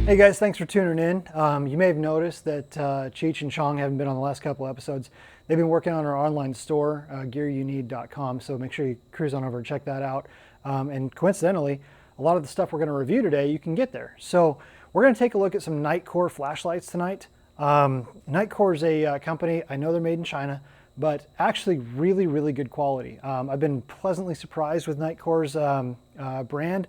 Hey guys, thanks for tuning in. You may have noticed that Cheech and Chong haven't been on the last couple episodes. They've been working on our online store, gearyouneed.com, so make sure you cruise on over and check that out. And coincidentally, a lot of the stuff we're going to review today, you can get there. So we're going to take a look at some nite-core flashlights tonight. Nite-core is a company, I know they're made in China, but actually really good quality. I've been pleasantly surprised with nite-core's brand.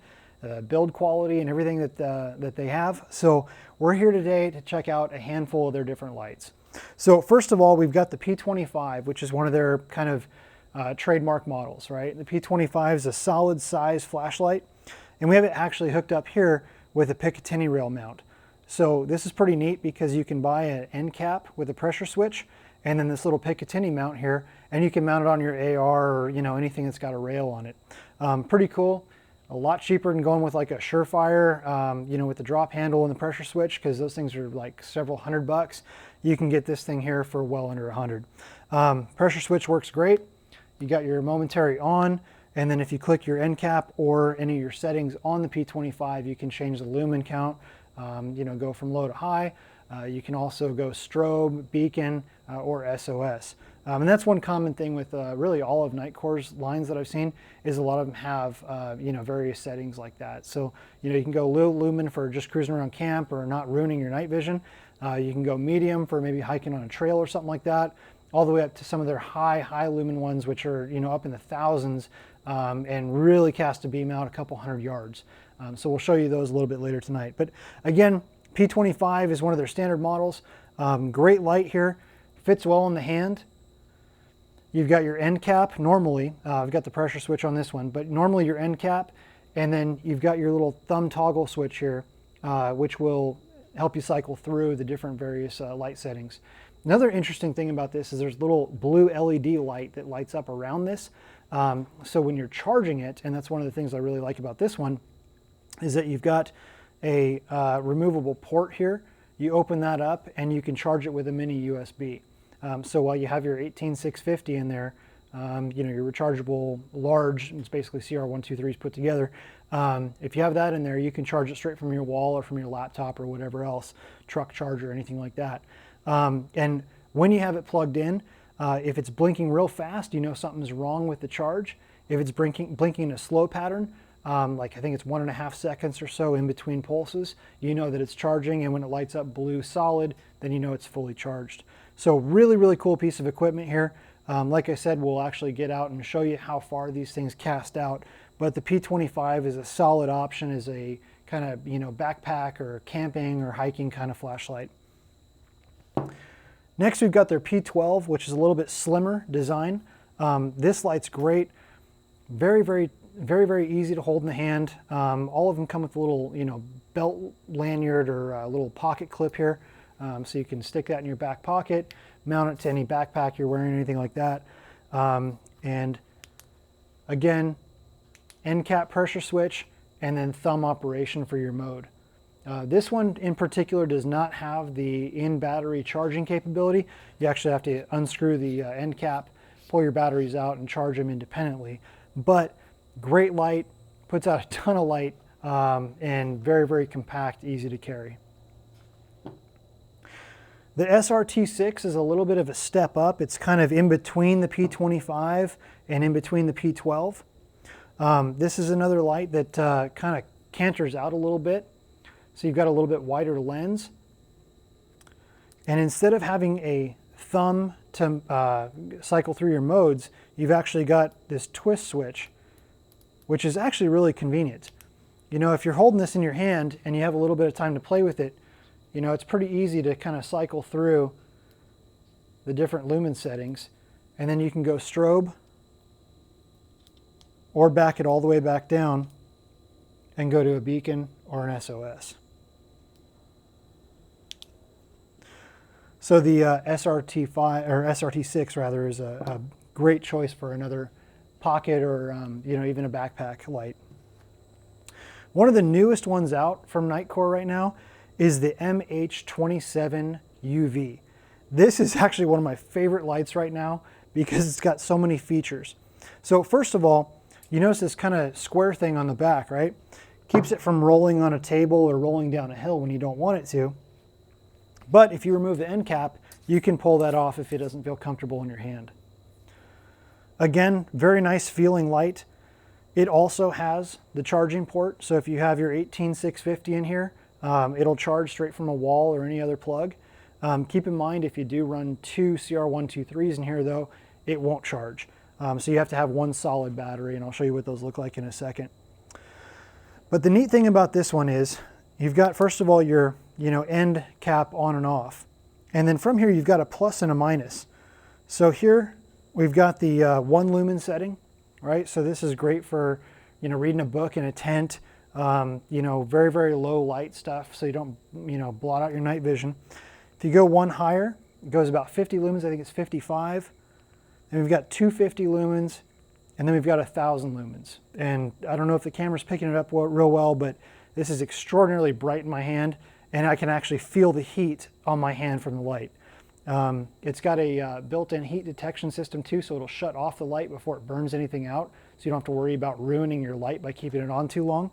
Build quality and everything that they have. So we're here today to check out a handful of their different lights. So first of all, we've got the P25, which is one of their kind of trademark models, right? The P25 is a solid size flashlight, and we have it actually hooked up here with a Picatinny rail mount. So this is pretty neat because you can buy an end cap with a pressure switch and then this little Picatinny mount here, and you can mount it on your AR or anything that's got a rail on it. Pretty cool. A lot cheaper than going with like a Surefire, with the drop handle and the pressure switch, because those things are like several $100. You can get this thing here for well under 100. Pressure switch works great. You got your momentary on, and then if you click your end cap or any of your settings on the P25, you can change the lumen count, go from low to high. You can also go strobe, beacon, or SOS. And that's one common thing with really all of Nitecore's lines that I've seen, is a lot of them have various settings like that. So you can go low lumen for just cruising around camp or not ruining your night vision. You can go medium for maybe hiking on a trail or something like that, all the way up to some of their high lumen ones, which are up in the thousands, and really cast a beam out a couple hundred yards. So we'll show you those a little bit later tonight. But again, P25 is one of their standard models. Great light here, fits well in the hand. You've got your end cap normally. I've got the pressure switch on this one, but normally your end cap, and then you've got your little thumb toggle switch here, which will help you cycle through the different various light settings. Another interesting thing about this is there's little blue LED light that lights up around this. So when you're charging it, and that's one of the things I really like about this one, is that you've got a removable port here. You open that up and you can charge it with a mini USB. So while you have your 18650 in there, your rechargeable large, it's basically CR123s put together. If you have that in there, you can charge it straight from your wall or from your laptop or whatever else, truck charger or anything like that. And when you have it plugged in, if it's blinking real fast, something's wrong with the charge. If it's blinking in a slow pattern, like I think it's 1.5 seconds or so in between pulses, that it's charging, and when it lights up blue solid, then it's fully charged. So really cool piece of equipment here. Like I said, we'll actually get out and show you how far these things cast out, but the P25 is a solid option as a kind of backpack or camping or hiking kind of flashlight. Next, we've got their P12, which is a little bit slimmer design. This light's great, very easy to hold in the hand. All of them come with a little belt lanyard or a little pocket clip here. So you can stick that in your back pocket, mount it to any backpack you're wearing, anything like that. And again, end cap pressure switch, and then thumb operation for your mode. This one in particular does not have the in-battery charging capability. You actually have to unscrew the end cap, pull your batteries out, and charge them independently. But great light, puts out a ton of light, and very compact, easy to carry. The SRT6 is a little bit of a step up. It's kind of in between the P25 and in between the P12. This is another light that kind of canters out a little bit. So you've got a little bit wider lens. And instead of having a thumb to cycle through your modes, you've actually got this twist switch, which is actually really convenient. If you're holding this in your hand and you have a little bit of time to play with it, it's pretty easy to kind of cycle through the different lumen settings, and then you can go strobe or back it all the way back down and go to a beacon or an SOS. So the SRT5 or SRT6 rather is a great choice for another pocket or even a backpack light. One of the newest ones out from Nitecore right now is the MH27 UV. This is actually one of my favorite lights right now because it's got so many features. So first of all, you notice this kind of square thing on the back, right? keeps it from rolling on a table or rolling down a hill when you don't want it to. But if you remove the end cap, you can pull that off if it doesn't feel comfortable in your hand. Again, very nice feeling light. It also has the charging port, so if you have your 18650 in here, it'll charge straight from a wall or any other plug. Keep in mind, if you do run two CR123s in here though, it won't charge. So you have to have one solid battery, and I'll show you what those look like in a second. But the neat thing about this one is you've got, first of all, your end cap on and off. And then from here, you've got a plus and a minus. So here we've got the 1 lumen setting, right? So this is great for, reading a book in a tent, very, very low light stuff, so you don't, blot out your night vision. If you go one higher, it goes about 50 lumens. I think it's 55. And we've got 250 lumens, and then we've got 1,000 lumens. And I don't know if the camera's picking it up real well, but this is extraordinarily bright in my hand, and I can actually feel the heat on my hand from the light. It's got a built-in heat detection system too, so it'll shut off the light before it burns anything out, so you don't have to worry about ruining your light by keeping it on too long.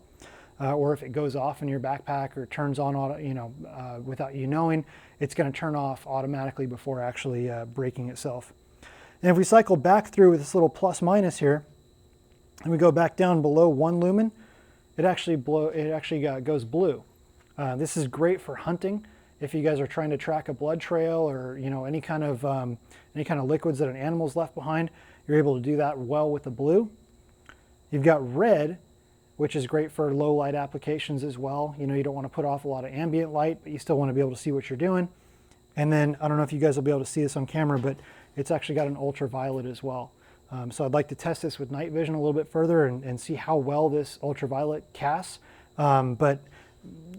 Or if it goes off in your backpack or turns on without you knowing, it's going to turn off automatically before actually breaking itself. And if we cycle back through with this little plus minus here, and we go back down below 1 lumen, it actually goes blue. This is great for hunting. If you guys are trying to track a blood trail or any kind of liquids that an animal's left behind, you're able to do that well with the blue. You've got red, which is great for low light applications as well. You don't want to put off a lot of ambient light, but you still want to be able to see what you're doing. And then, I don't know if you guys will be able to see this on camera, but it's actually got an ultraviolet as well. So I'd like to test this with night vision a little bit further and see how well this ultraviolet casts. But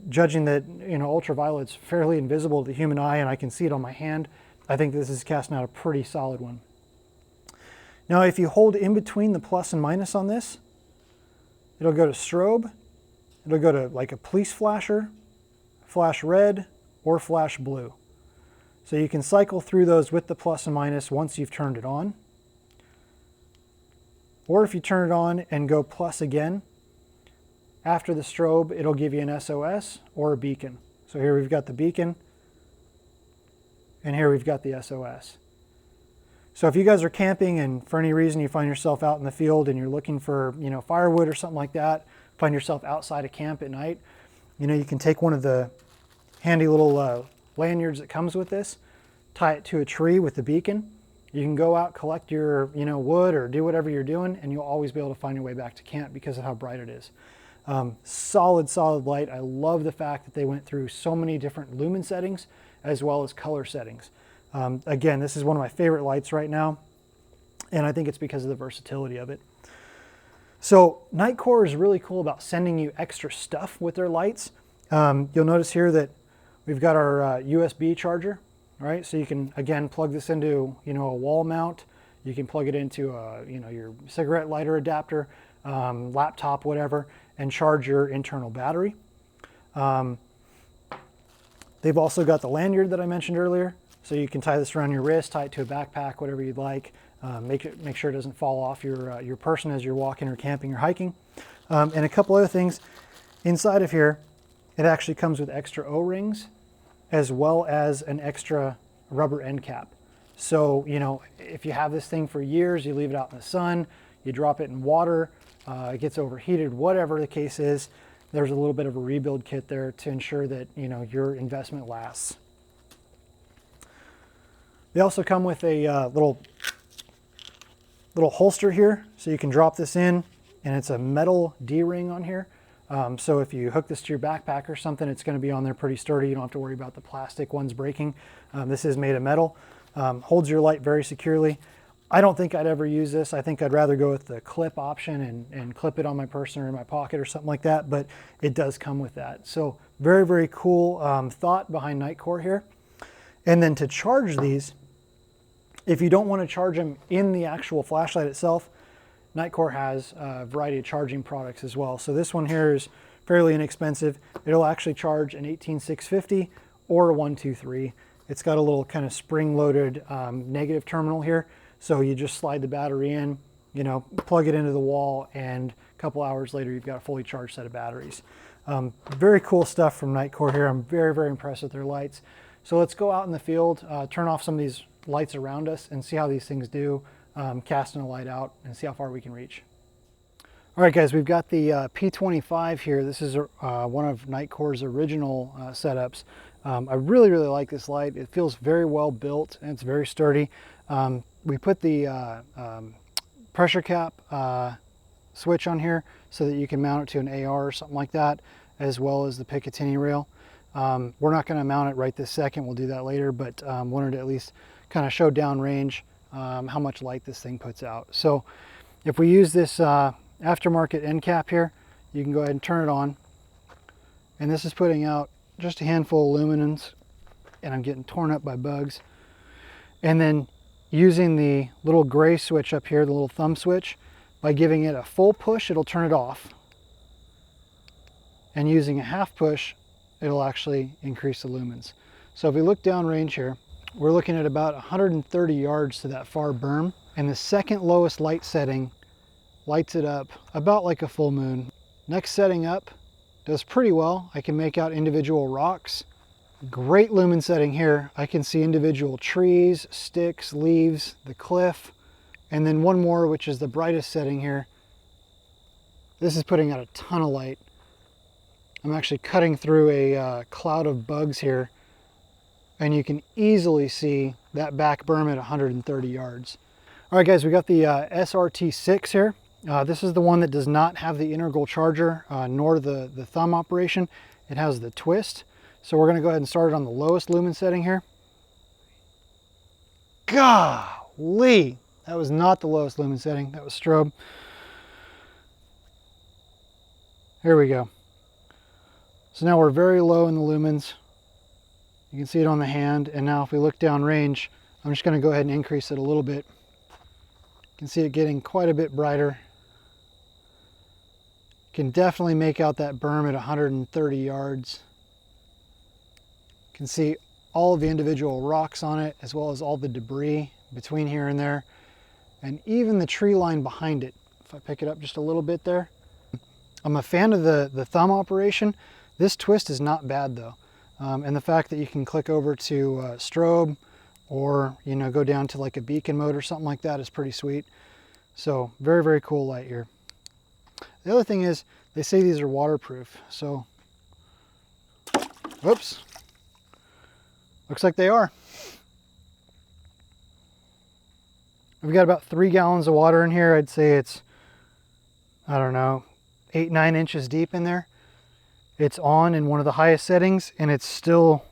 judging that ultraviolet's fairly invisible to the human eye, and I can see it on my hand, I think this is casting out a pretty solid one. Now, if you hold in between the plus and minus on this, it'll go to strobe, it'll go to like a police flasher, flash red, or flash blue. So you can cycle through those with the plus and minus once you've turned it on. Or if you turn it on and go plus again, after the strobe, it'll give you an SOS or a beacon. So here we've got the beacon, and here we've got the SOS. So if you guys are camping and for any reason you find yourself out in the field and you're looking for firewood or something like that, find yourself outside of camp at night, you can take one of the handy little lanyards that comes with this, tie it to a tree with the beacon. You can go out, collect your wood or do whatever you're doing, and you'll always be able to find your way back to camp because of how bright it is. Solid light. I love the fact that they went through so many different lumen settings as well as color settings. Again, this is one of my favorite lights right now, and I think it's because of the versatility of it. So Nitecore is really cool about sending you extra stuff with their lights. You'll notice here that we've got our USB charger, right? So you can, again, plug this into a wall mount. You can plug it into your cigarette lighter adapter, laptop, whatever, and charge your internal battery. They've also got the lanyard that I mentioned earlier, so you can tie this around your wrist, tie it to a backpack, whatever you'd like. Make sure it doesn't fall off your person as you're walking or camping or hiking. And a couple other things inside of here. It actually comes with extra O-rings as well as an extra rubber end cap. So, if you have this thing for years, you leave it out in the sun, you drop it in water, it gets overheated, whatever the case is, there's a little bit of a rebuild kit there to ensure that, your investment lasts. They also come with a little holster here, so you can drop this in, and it's a metal D-ring on here. So if you hook this to your backpack or something, it's going to be on there pretty sturdy. You don't have to worry about the plastic ones breaking. This is made of metal. Holds your light very securely. I don't think I'd ever use this. I think I'd rather go with the clip option and clip it on my person or in my pocket or something like that, but it does come with that. So very, very cool thought behind Nitecore here. And then to charge these, if you don't want to charge them in the actual flashlight itself, Nitecore has a variety of charging products as well. So this one here is fairly inexpensive. It'll actually charge an 18650 or a 123. It's got a little kind of spring-loaded negative terminal here. So you just slide the battery in, plug it into the wall and A couple hours later, you've got a fully charged set of batteries. Very cool stuff from Nitecore here. I'm very, very impressed with their lights. So let's go out in the field, turn off some of these lights around us and see how these things do, casting a light out, and see how far we can reach. All right, guys, we've got the P25 here. This is one of Nitecore's original setups. I really, really like this light. It feels very well built and it's very sturdy. We put the pressure cap switch on here so that you can mount it to an AR or something like that, as well as the Picatinny rail. We're not going to mount it right this second. We'll do that later, but wanted to at least kind of show downrange how much light this thing puts out. So if we use this aftermarket end cap here, you can go ahead and turn it on, and this is putting out just a handful of lumens, and I'm getting torn up by bugs. And then using the little gray switch up here, the little thumb switch, by giving it a full push, it'll turn it off, and using a half push, it'll actually increase the lumens. So if we look downrange here, we're looking at about 130 yards to that far berm, and the second lowest light setting lights it up about like a full moon. Next setting up does pretty well. I can make out individual rocks. Great lumen setting here. I can see individual trees, sticks, leaves, the cliff, and then one more, which is the brightest setting here. This is putting out a ton of light. I'm actually cutting through a cloud of bugs here, and you can easily see that back berm at 130 yards. All right, guys, we got the SRT6 here. This is the one that does not have the integral charger, nor the thumb operation. It has the twist. So we're gonna go ahead and start it on the lowest lumen setting here. Golly, that was not the lowest lumen setting, that was strobe. Here we go. So now we're very low in the lumens. You can see it on the hand, and now if we look down range, I'm just gonna go ahead and increase it a little bit. You can see it getting quite a bit brighter. Can definitely make out that berm at 130 yards. You can see all of the individual rocks on it, as well as all the debris between here and there, and even the tree line behind it. If I pick it up just a little bit there. I'm a fan of the thumb operation. This twist is not bad though. And the fact that you can click over to strobe, or go down to like a beacon mode or something like that is pretty sweet. So very, very cool light here. The other thing is, they say these are waterproof, so, whoops, looks like they are. We've got about 3 gallons of water in here. I'd say it's, I don't know, 8-9 inches deep in there. It's on in one of the highest settings, and it's still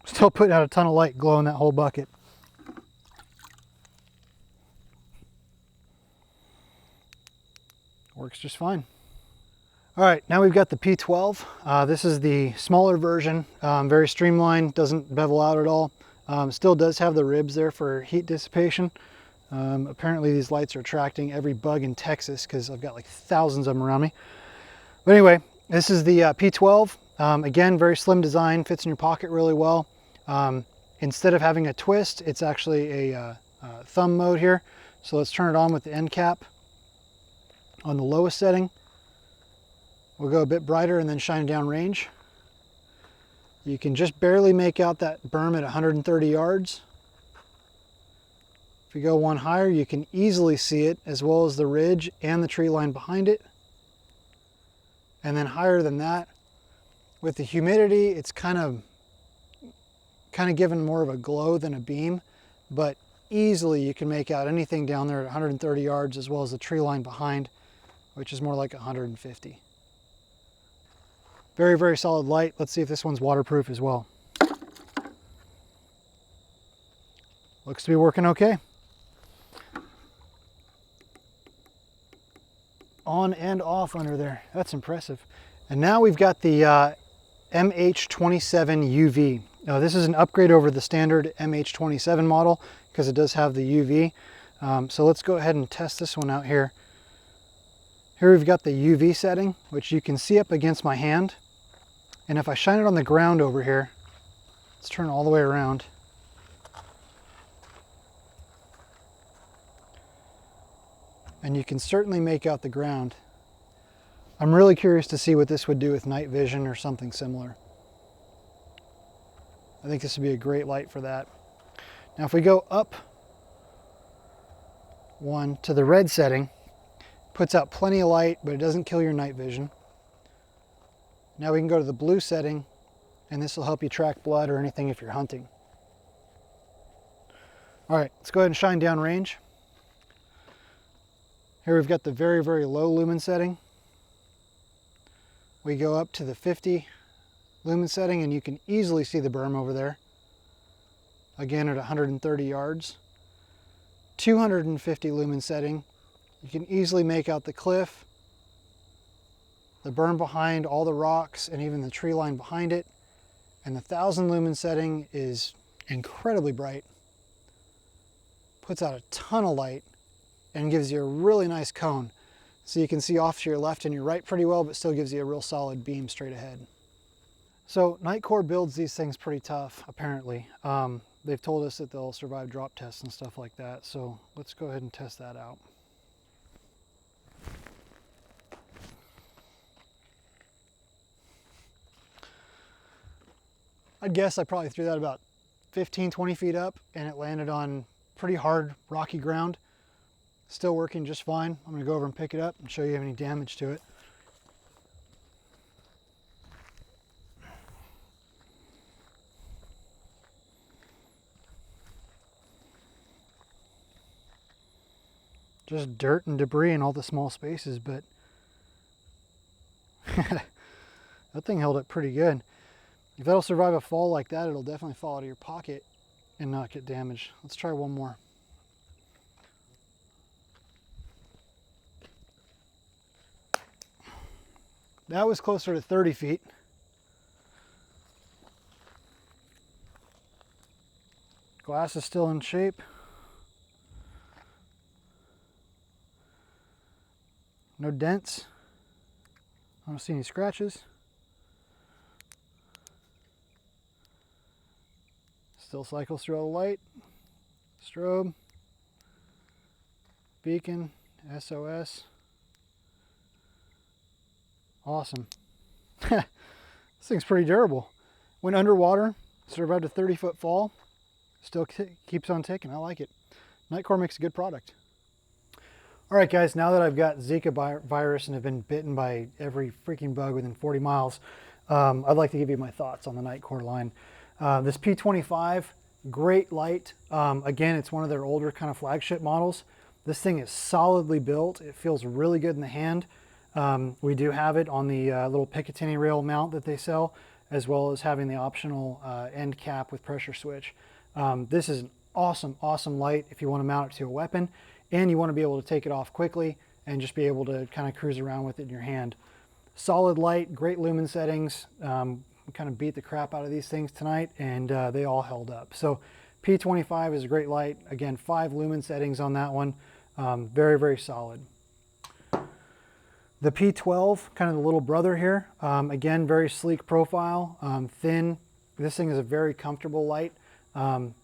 putting out a ton of light, glowing that whole bucket. Works just fine. All right, now we've got the P12. This is the smaller version, very streamlined, doesn't bevel out at all. Still does have the ribs there for heat dissipation. Apparently these lights are attracting every bug in Texas because I've got like thousands of them around me. But anyway, this is the P12. Again, very slim design, fits in your pocket really well. Instead of having a twist, it's actually a thumb mode here. So let's turn it on with the end cap. On the lowest setting, we'll go a bit brighter and then shine down range. You can just barely make out that berm at 130 yards. If you go one higher, you can easily see it, as well as the ridge and the tree line behind it. And then higher than that, with the humidity, it's kind of giving more of a glow than a beam, but easily you can make out anything down there at 130 yards, as well as the tree line behind, which is more like 150. Very, very solid light. Let's see if this one's waterproof as well. Looks to be working okay. On and off under there. That's impressive. And now we've got the MH27 UV. Now this is an upgrade over the standard MH27 model because it does have the UV. So let's go ahead and test this one out here. Here we've got the UV setting, which you can see up against my hand. And if I shine it on the ground over here, let's turn all the way around. And you can certainly make out the ground. I'm really curious to see what this would do with night vision or something similar. I think this would be a great light for that. Now if we go up one to the red setting, puts out plenty of light, but it doesn't kill your night vision. Now we can go to the blue setting, and this will help you track blood or anything if you're hunting. All right, let's go ahead and shine down range. Here we've got the very, very low lumen setting. We go up to the 50 lumen setting, and you can easily see the berm over there. Again, at 130 yards. 250 lumen setting, you can easily make out the cliff, the berm behind, all the rocks, and even the tree line behind it. And the 1000 lumen setting is incredibly bright. Puts out a ton of light and gives you a really nice cone. So you can see off to your left and your right pretty well, but still gives you a real solid beam straight ahead. So Nitecore builds these things pretty tough, apparently. They've told us that they'll survive drop tests and stuff like that. So let's go ahead and test that out. I'd guess I probably threw that about 15, 20 feet up, and it landed on pretty hard, rocky ground. Still working just fine. I'm gonna go over and pick it up and show you any damage to it. Just dirt and debris in all the small spaces, but that thing held up pretty good. If that'll survive a fall like that, it'll definitely fall out of your pocket and not get damaged. Let's try one more. That was closer to 30 feet. Glass is still in shape. No dents. I don't see any scratches. Still cycles through all the light. Strobe. Beacon. SOS. Awesome. This thing's pretty durable. Went underwater, survived a 30-foot fall. Still keeps on ticking. I like it. Nitecore makes a good product. All right, guys, now that I've got Zika virus and have been bitten by every freaking bug within 40 miles, I'd like to give you my thoughts on the Nitecore line. This P25, great light. Again, it's one of their older kind of flagship models. This thing is solidly built. It feels really good in the hand. We do have it on the little Picatinny rail mount that they sell, as well as having the optional end cap with pressure switch. This is an awesome, awesome light if you want to mount it to a weapon and you want to be able to take it off quickly and just be able to kind of cruise around with it in your hand. Solid light, great lumen settings. We kind of beat the crap out of these things tonight, and they all held up. So P25 is a great light. Again, 5 lumen settings on that one. Very, very solid. The P12, kind of the little brother here. Again, very sleek profile, thin. This thing is a very comfortable light,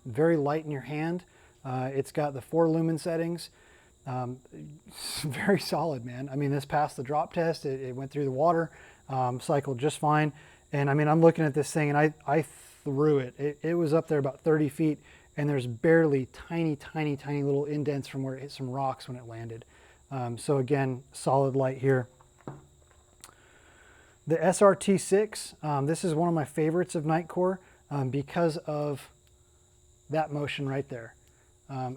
very light in your hand. It's got the 4 lumen settings. Very solid, man. I mean, this passed the drop test. It went through the water, cycled just fine. And I mean, I'm looking at this thing and I threw it. It was up there about 30 feet and there's barely tiny, tiny, tiny little indents from where it hit some rocks when it landed. So again, solid light here. The SRT6, this is one of my favorites of Nitecore because of that motion right there.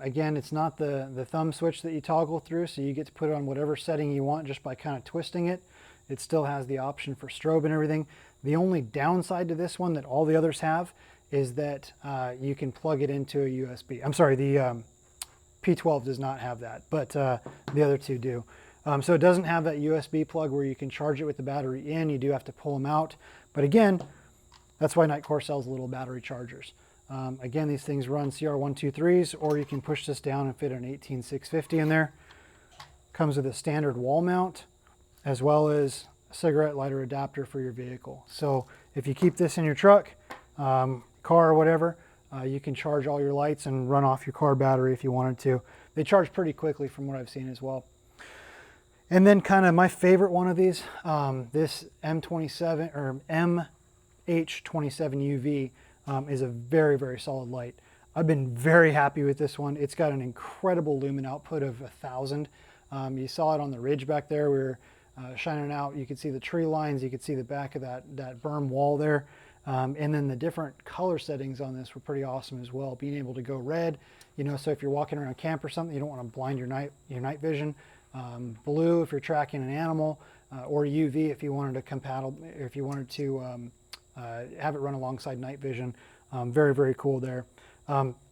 Again, it's not the thumb switch that you toggle through, so you get to put it on whatever setting you want just by kind of twisting it. It still has the option for strobe and everything. The only downside to this one that all the others have is that you can plug it into a USB. I'm sorry, the P12 does not have that, but the other two do. So it doesn't have that USB plug where you can charge it with the battery in. You do have to pull them out. But again, that's why Nitecore sells little battery chargers. Again, these things run CR123s, or you can push this down and fit an 18650 in there. Comes with a standard wall mount, as well as a cigarette lighter adapter for your vehicle. So if you keep this in your truck, car or whatever, you can charge all your lights and run off your car battery if you wanted to. They charge pretty quickly from what I've seen as well. And then kind of my favorite one of these, this M27 or MH27 UV is a very, very solid light. I've been very happy with this one. It's got an incredible lumen output of 1,000. You saw it on the ridge back there. We were shining out. You could see the tree lines. You could see the back of that berm wall there. And then the different color settings on this were pretty awesome as well. Being able to go red, you know, so if you're walking around camp or something, you don't want to blind your night vision. Blue if you're tracking an animal, or UV if you wanted to have it run alongside night vision. Very, very cool there.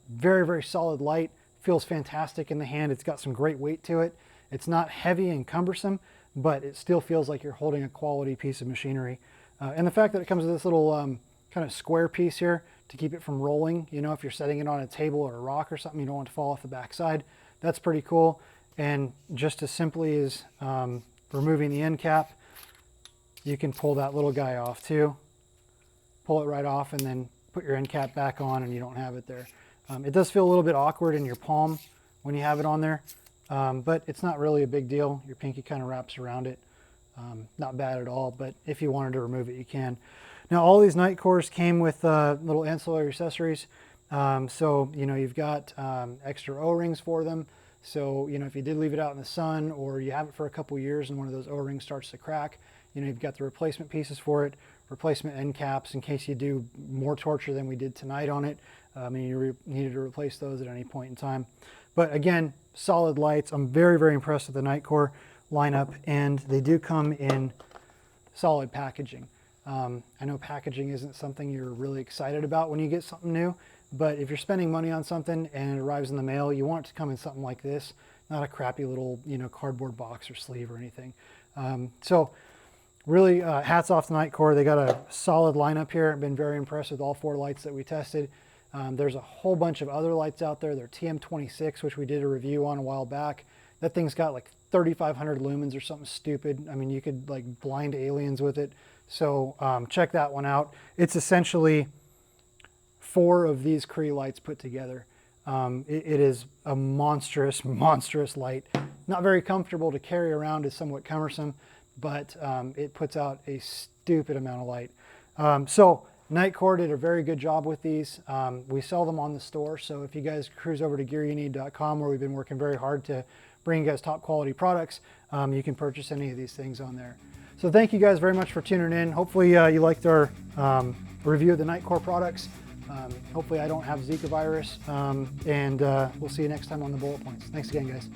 Very, very solid light. Feels fantastic in the hand. It's got some great weight to it. It's not heavy and cumbersome, but it still feels like you're holding a quality piece of machinery. And the fact that it comes with this little kind of square piece here to keep it from rolling, you know, if you're setting it on a table or a rock or something, you don't want it to fall off the backside. That's pretty cool. And just as simply as removing the end cap, you can pull that little guy off too. Pull it right off and then put your end cap back on and you don't have it there. It does feel a little bit awkward in your palm when you have it on there, but it's not really a big deal. Your pinky kind of wraps around it. Not bad at all, but if you wanted to remove it, you can. Now, all these nite-cores came with little ancillary accessories. So, you know, you've got extra O-rings for them. So, you know, if you did leave it out in the sun or you have it for a couple years and one of those O-rings starts to crack, you know, you've got the replacement pieces for it, replacement end caps in case you do more torture than we did tonight on it. And you needed to replace those at any point in time. But again, solid lights. I'm very, very impressed with the Nitecore lineup, and they do come in solid packaging. I know packaging isn't something you're really excited about when you get something new, but if you're spending money on something and it arrives in the mail, you want it to come in something like this, not a crappy little, you know, cardboard box or sleeve or anything. So really hats off to Nitecore. They got a solid lineup here. I've been very impressed with all 4 lights that we tested. There's a whole bunch of other lights out there. They're TM26, which we did a review on a while back. That thing's got like 3,500 lumens or something stupid. I mean, you could like blind aliens with it. So check that one out. It's essentially 4 of these Cree lights put together. It is a monstrous, monstrous light. Not very comfortable to carry around, is somewhat cumbersome, but it puts out a stupid amount of light. So Nitecore did a very good job with these. We sell them on the store, so if you guys cruise over to gearyouneed.com, where we've been working very hard to bring you guys top quality products, you can purchase any of these things on there. So thank you guys very much for tuning in. Hopefully you liked our review of the Nitecore products. Hopefully I don't have Zika virus, and we'll see you next time on the Bullet Points. Thanks again, guys.